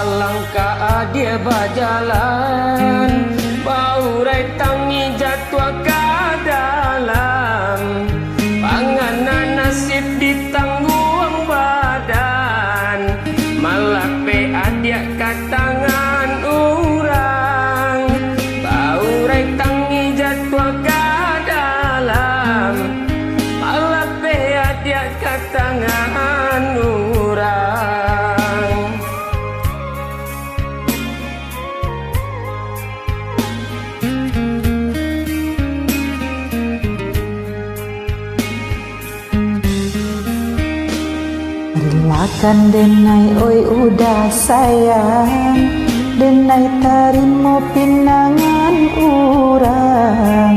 Langkah dia berjalan, baurai tangi jatuh ke dalam, panganan nasib ditanggung badan, malah adik ke tangan orang. Baurai tangi jatuh ke dalam, malah adik ke tangan orang. Relakan denai oi udah sayang, denai tarimo pinangan urang,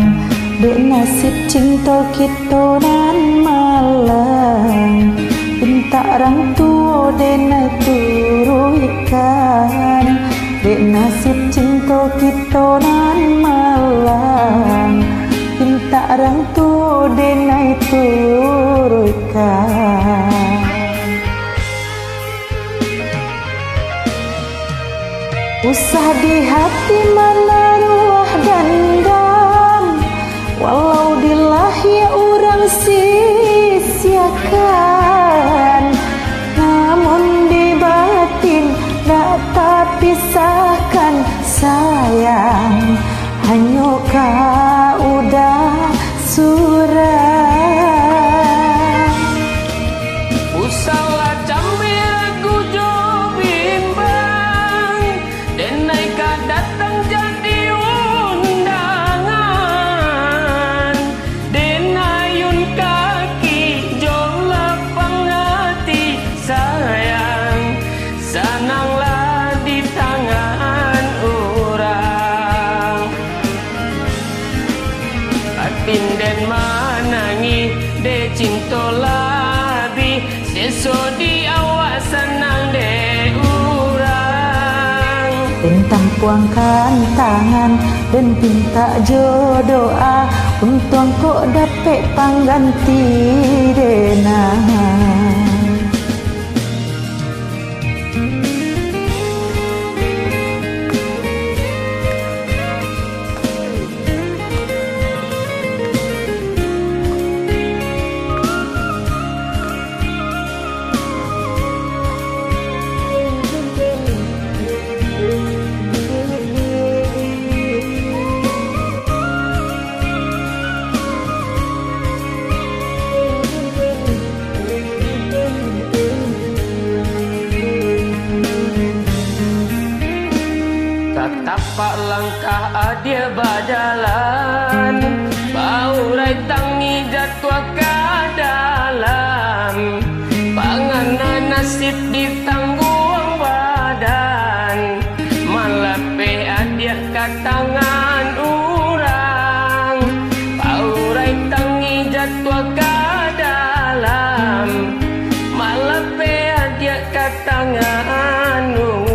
dek nasib cinta kita nan malang, pinta orang tua denai turuikan, dek nasib cinta kita nan malang, pinta orang tua denai turuikan. Usah di hati menaruh dendam, walau dilahir orang sia-siakan, namun di batin tak terpisahkan sayang, hanya kau udah surang. Usaha cambil aku jo bimbang, denai ka datang jadi undangan, denayun kaki jo lapang hati sayang, senanglah di tangan orang. Atin den manangi de cinta labi, seso di awak senang de urang. Tentang puangkan tangan dan pinta jodoa, untung kok dapet pangganti denang. Tapak langkah dia berjalan, baurai tangi jatuh ke dalam, panganan nasib ditanggung badan, malah adik ke tangan orang. Baurai tangi jatuh ke dalam, malah adik ke tangan orang.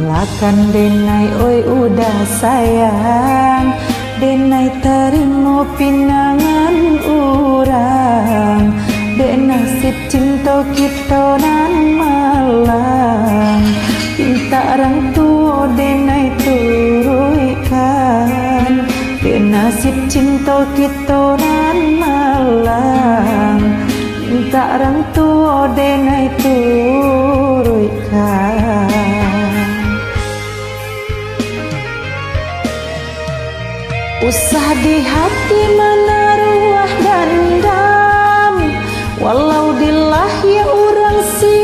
Lakan denai oi udah sayang, denai terima pinangan orang, dek nasib cinta kita nan malang, pinta orang tua denai turuikan, dek nasib cinta kita nan malang, pinta orang tua denai turuikan. Usah di hati menaruh dendam, walau dilahir orang sia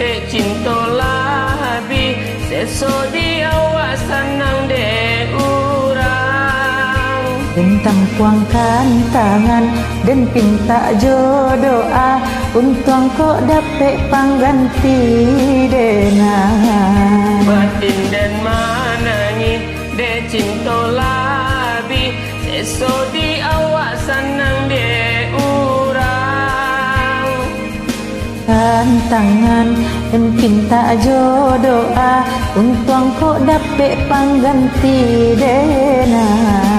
Dek cinta labi seso di awak senang dek urang. Bentang puangkan tangan dan pinta jodoh untung kok dapet pangganti denang. Batin dan manangi dek cinta labi seso di awak senang dek urang. Tangan dan pinta jodoh untung kok dapet pangganti denang.